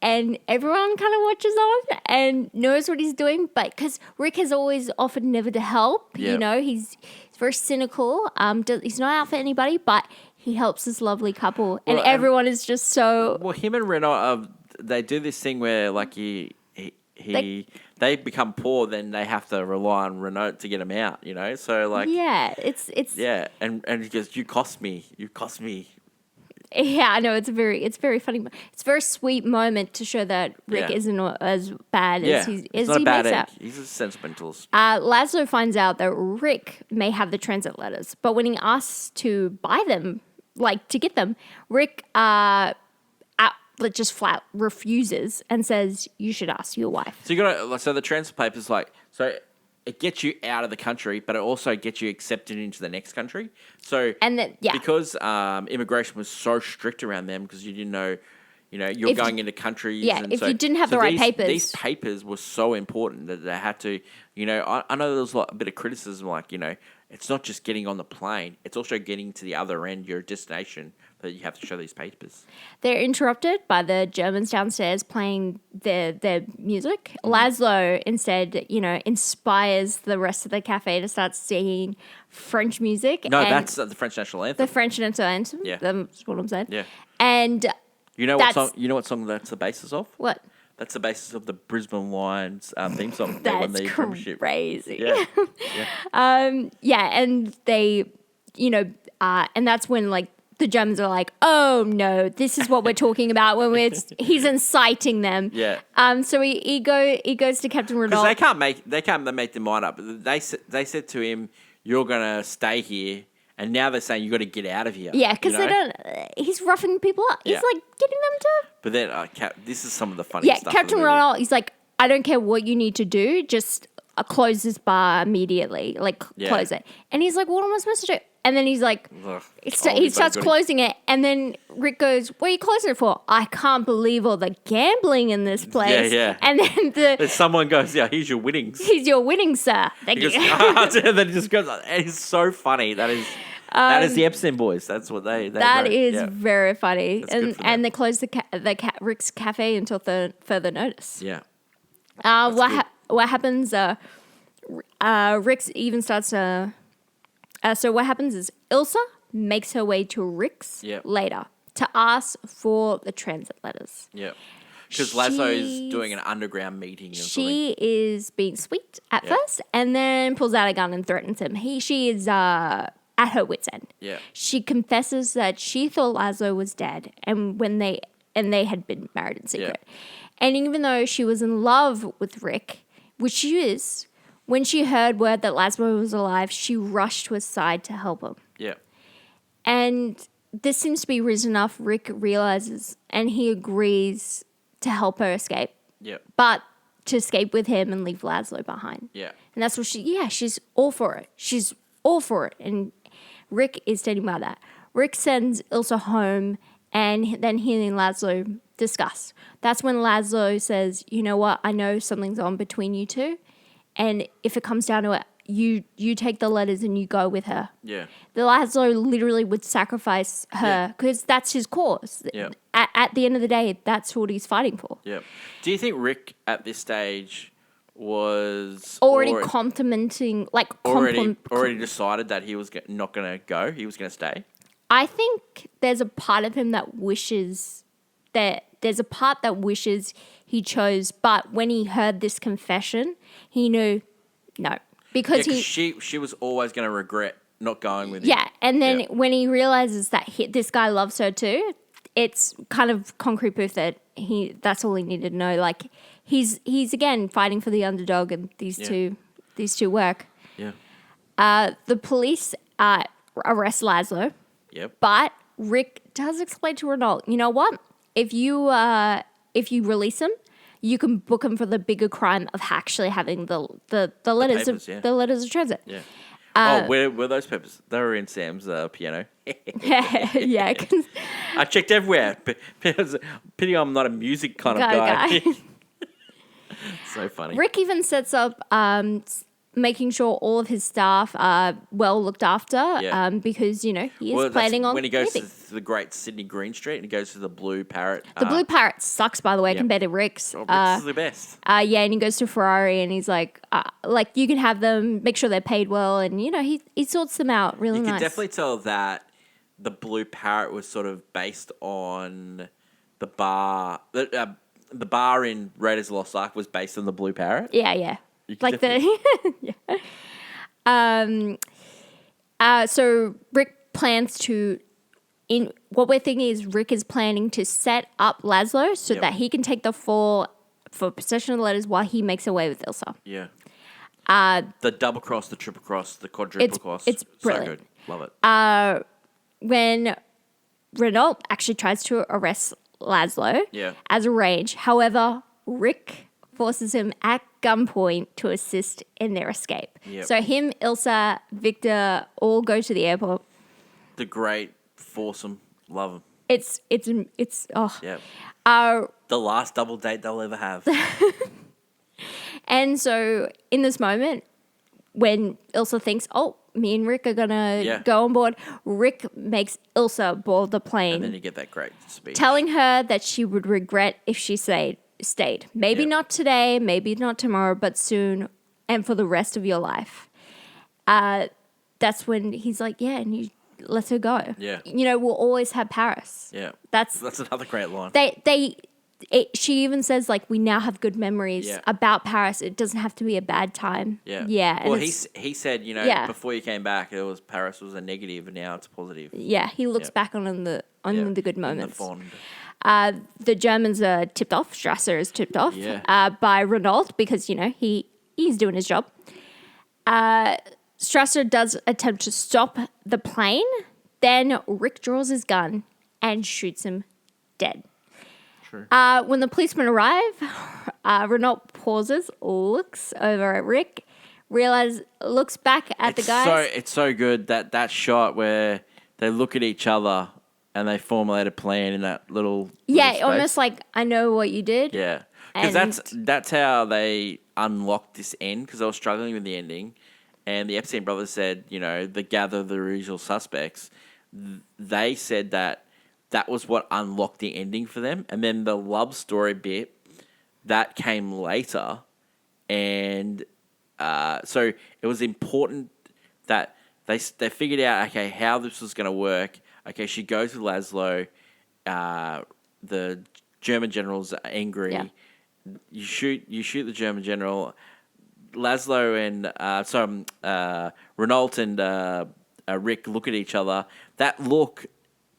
B: And everyone kind of watches on and knows what he's doing. But because Rick has always offered never to help, he's very cynical. He's not out for anybody, but he helps this lovely couple. And everyone is just so...
A: Well, him and Renault, they do this thing where, they become poor, then they have to rely on Renault to get them out, So,
B: Yeah, it's...
A: Yeah, and he goes, you cost me.
B: Yeah, I know, it's very funny. It's a very sweet moment to show that Rick isn't as bad as he makes out.
A: He's a sentimentalist.
B: Laszlo finds out that Rick may have the transit letters, but when he asks to buy them, to get them, Rick just flat refuses and says, "You should ask your wife."
A: So the transit papers, it gets you out of the country, but it also gets you accepted into the next country. So, because immigration was so strict around them, because you didn't know, you're going into countries.
B: Yeah, if you didn't have the right papers.
A: These papers were so important that they had to, I know there was a bit of criticism, it's not just getting on the plane, it's also getting to the other end, your destination, that you have to show these papers.
B: They're interrupted by the Germans downstairs playing their music. Laszlo instead, inspires the rest of the cafe to start singing French music.
A: No, that's the French national anthem.
B: The French national anthem.
A: Yeah,
B: that's what I'm saying.
A: Yeah,
B: and
A: what song that's the basis of?
B: What?
A: That's the basis of the Brisbane Lions theme song.
B: That's crazy.
A: Yeah.
B: And they, and that's when the Germans are like, oh no, this is what we're talking about when he's inciting them.
A: Yeah.
B: So he goes to Captain Ronald.
A: Because they can't make their mind up. They said to him, "You're gonna stay here," and now they're saying you got to get out of here.
B: Yeah, because they don't. He's roughing people up. He's getting them to.
A: But then this is some of the funny stuff.
B: Captain Ronald. He's like, I don't care what you need to do, just close this bar immediately, like close it. And he's like, what am I supposed to do? And then he's like, he starts closing it. And then Rick goes, what are you closing it for? I can't believe all the gambling in this place.
A: Yeah.
B: And then
A: someone goes, yeah, here's your winnings.
B: Here's your winnings, sir. Thank you.
A: And then he just goes, it's so funny. That is the Epstein boys. That's what they
B: That
A: wrote.
B: is very funny. And they closed Rick's cafe until further notice.
A: Yeah.
B: What happens? Rick even starts to. So what happens is Ilsa makes her way to Rick's later to ask for the transit letters.
A: Yeah. Because Laszlo's doing an underground meeting.
B: She is being sweet at first, and then pulls out a gun and threatens him. She is at her wit's end.
A: Yeah.
B: She confesses that she thought Laszlo was dead, and they had been married in secret. Yeah. And even though she was in love with Rick, which she is, when she heard word that Laszlo was alive, she rushed to his side to help him.
A: Yeah.
B: And this seems to be reason enough. Rick realizes, and he agrees to help her escape.
A: Yeah.
B: But to escape with him and leave Laszlo behind.
A: Yeah.
B: And that's what she's all for it. She's all for it. And Rick is standing by that. Rick sends Ilsa home, and then he and Laszlo discuss. That's when Laszlo says, you know what, I know something's on between you two. And if it comes down to it, you take the letters and you go with her.
A: Yeah.
B: The Laszlo literally would sacrifice her because that's his cause.
A: Yeah.
B: At the end of the day, that's what he's fighting for.
A: Yeah. Do you think Rick at this stage was
B: already contemplating,
A: already decided that he was not going to go? He was going to stay?
B: I think there's a part of him that wishes that there's a part that wishes he chose, but when he heard this confession, he knew no. Because
A: she was always going to regret not going with him.
B: Yeah, and then when he realizes that this guy loves her too, it's kind of concrete proof that that's all he needed to know. Like he's again fighting for the underdog, and these two work.
A: Yeah.
B: The police arrest Laszlo.
A: Yep.
B: But Rick does explain to Renault, you know what? If you release him, you can book him for the bigger crime of actually having the letters the letters of transit.
A: Yeah. Where were those papers? They were in Sam's piano.
B: Yeah.
A: I checked everywhere. Pity I'm not a music kind of guy. So funny.
B: Rick even sets up making sure all of his staff are well looked after because, he is planning on
A: when he goes to the great Sydney Green Street and he goes to the Blue Parrot.
B: The Blue Parrot sucks, by the way, compared to Rick's.
A: Rick's is the best.
B: And he goes to Ferrari and he's like, you can have them, make sure they're paid well, and, he sorts them out really nice.
A: You can definitely tell that the Blue Parrot was sort of based on the bar. The bar in Raiders of the Lost Ark was based on the Blue Parrot.
B: Yeah. So Rick plans to, what we're thinking is Rick is planning to set up Laszlo so that he can take the fall for possession of the letters while he makes away with Ilsa.
A: Yeah. The double cross, the triple cross, the quadruple cross.
B: It's brilliant.
A: So good. Love it.
B: When Renault actually tries to arrest Laszlo as a rage, however, Rick forces him at gunpoint to assist in their escape.
A: Yep.
B: So him, Ilsa, Victor all go to the airport.
A: The great foursome. Love them.
B: It's
A: Yeah. The last double date they'll ever have.
B: And so in this moment, when Ilsa thinks, me and Rick are going to go on board, Rick makes Ilsa board the plane.
A: And then you get that great speech.
B: Telling her that she would regret if she stayed. Maybe not today, maybe not tomorrow, but soon and for the rest of your life. That's when he's like, and you let her go.
A: Yeah.
B: We'll always have Paris.
A: Yeah.
B: That's
A: another great line.
B: She even says, like, we now have good memories about Paris. It doesn't have to be a bad time.
A: Yeah.
B: Yeah.
A: Well, he said, before you came back, Paris was a negative, and now it's a positive.
B: Yeah. He looks back on the good moments.
A: In the fond.
B: The Germans are tipped off. Strasser is tipped off by Renault because, he's doing his job. Strasser does attempt to stop the plane. Then Rick draws his gun and shoots him dead.
A: True.
B: When the policemen arrive, Renault pauses, looks over at Rick, looks back at the guys.
A: It's so good that shot where they look at each other and they formulate a plan in that little space.
B: Almost like, I know what you did.
A: Yeah. Because that's how they unlocked this end, because they were struggling with the ending. And the Epstein brothers said, they gather the usual suspects. They said that was what unlocked the ending for them. And then the love story bit, that came later. And so it was important that they figured out, okay, how this was going to work. Okay, she goes with Laszlo. The German general's angry. Yeah. You shoot the German general. Laszlo and Renault and Rick look at each other. That look,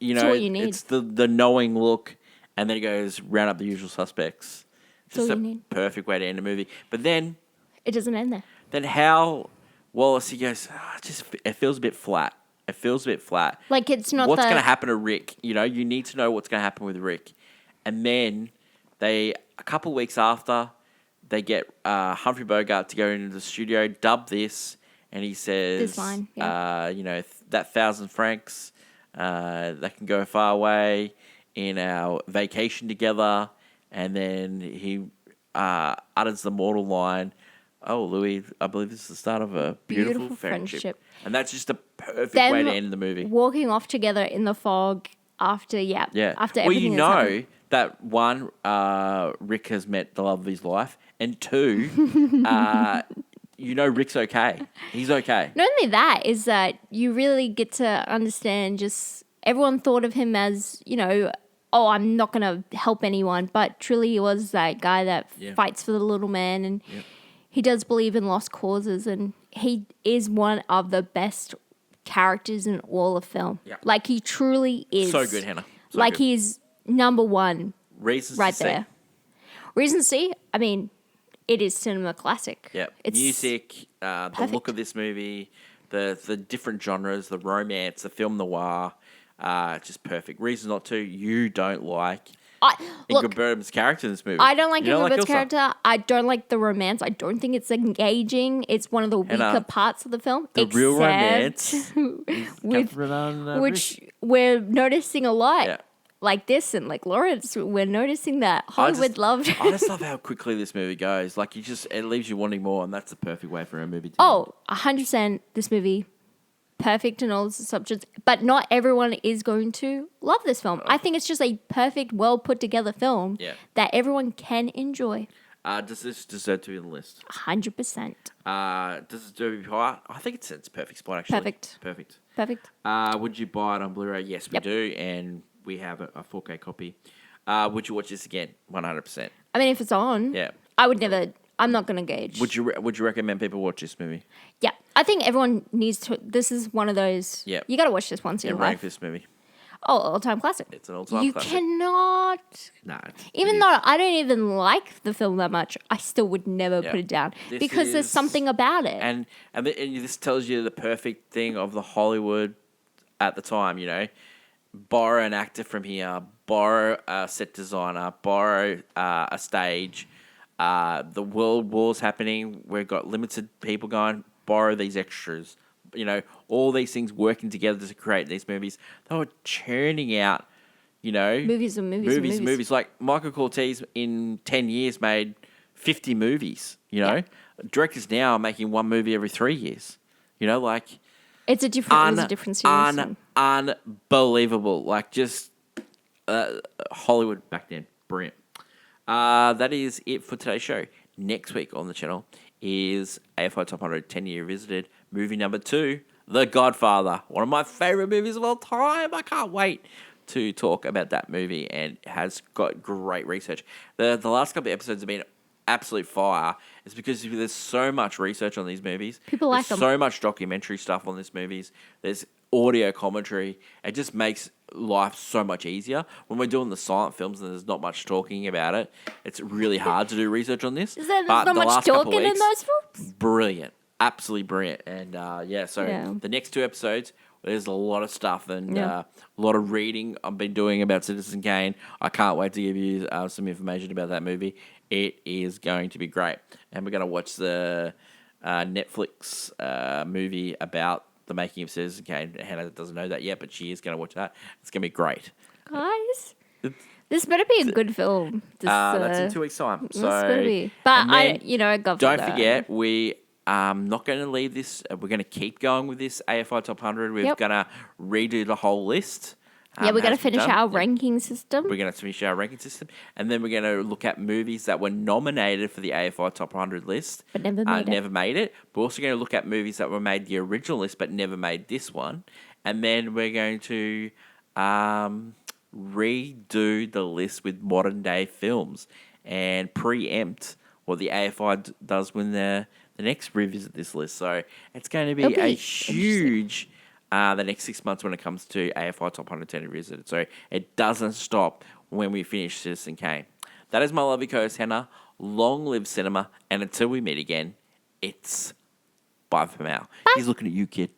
B: it's what you need.
A: It's the knowing look, and then it goes round up the usual suspects. Just a perfect way to end a movie. But then
B: it doesn't end there.
A: Then how Wallace, he goes, it feels a bit flat. It feels a bit flat.
B: Like, it's not
A: what's going to happen to Rick. You need to know what's going to happen with Rick. And then a couple of weeks after, they get Humphrey Bogart to go into the studio, dub this, and he says,
B: this line, yeah.
A: That 1,000 francs, that can go far away in our vacation together. And then he utters the mortal line, "Oh, Louis, I believe this is the start of a beautiful friendship." And that's just a perfect way to end the movie.
B: Walking off together in the fog after, after everything that's happened.
A: That one, Rick has met the love of his life, and two, Rick's okay. He's okay.
B: Not only that, is that you really get to understand just everyone thought of him as, oh, I'm not going to help anyone, but truly he was that guy that fights for the little man, and he does believe in lost causes, and he is one of the best characters in all of film. Yeah. Like, he truly is.
A: So good, Hannah.
B: He's number one.
A: Reasons
B: right
A: to
B: there.
A: See.
B: Reasons to see? I mean, it is cinema classic.
A: Yeah. It's music, the look of this movie, the different genres, the romance, the film noir, just perfect. Reasons not to. You don't like Ingrid Bergman's character in this movie.
B: I don't like Ingrid Bergman's character. I don't like the romance. I don't think it's engaging. It's one of the weaker parts of the film.
A: The real romance,
B: which we're noticing a lot. Yeah. Like this and like Lawrence, we're noticing that Hollywood loved.
A: I just love how quickly this movie goes. Like, it leaves you wanting more, and that's the perfect way for a movie to
B: end. 100% this movie. Perfect in all its subjects, but not everyone is going to love this film. I think it's just a perfect, well put together film that everyone can enjoy.
A: Does this deserve to be on the list?
B: 100%.
A: Does it deserve to be higher? I think it's a perfect spot, actually.
B: Perfect.
A: Would you buy it on Blu-ray? Yes, we do, and we have a 4K copy. Would you watch this again? 100%.
B: I mean, if it's on, I would never. I'm not going to gauge.
A: Would you recommend people watch this movie?
B: Yeah, I think everyone needs to. This is one of those. Yeah, you got to watch this once in your life.
A: Rank this movie.
B: Oh, all-time classic.
A: It's an all-time classic.
B: You cannot.
A: No.
B: Even though I don't even like the film that much, I still would never put it down because there's something about it.
A: And this tells you the perfect thing of the Hollywood at the time. Borrow an actor from here, borrow a set designer, borrow a stage. The world war's happening. We've got limited people going. Borrow these extras. All these things working together to create these movies. They were churning out,
B: movies and movies.
A: Like Michael Curtiz in 10 years made 50 movies. Directors now are making one movie every 3 years.
B: It's a different series.
A: Unbelievable. Like, just Hollywood back then. Brilliant. That is it for today's show. Next week on the channel is AFI Top 100 10-Year Visited, movie number 2, The Godfather. One of my favourite movies of all time. I can't wait to talk about that movie, and has got great research. The last couple of episodes have been absolute fire. It's because there's so much research on these movies.
B: People like them.
A: So much documentary stuff on these movies. There's audio commentary. It just makes life so much easier. When we're doing the silent films and there's not much talking about it, it's really hard to do research on this.
B: There's not much talking in those films?
A: Brilliant. Absolutely brilliant. And the next 2 episodes, There's a lot of stuff and a lot of reading I've been doing about Citizen Kane. I can't wait to give you some information about that movie. It is going to be great. And we're going to watch the Netflix movie about the making of Citizen Kane. Hannah doesn't know that yet, but she is going to watch that. It's going to be great.
B: Guys, this better be a good film.
A: That's in 2 weeks' time. So,
B: it's gonna be. But
A: don't forget, we not going to leave this. We're going to keep going with this AFI Top 100. We're going to redo the whole list.
B: We're going to finish our ranking system.
A: We're going to finish our ranking system. And then we're going to look at movies that were nominated for the AFI Top 100 list.
B: But never made it.
A: We're also going to look at movies that were made the original list but never made this one. And then we're going to redo the list with modern day films and preempt what the AFI does when the next revisit this list. So it's going to be a huge the next 6 months when it comes to AFI Top 110 Revisited. So it doesn't stop when we finish Citizen Kane. That is my lovely co-host Hannah. Long live cinema, and until we meet again, it's bye for now. He's looking at you, kid.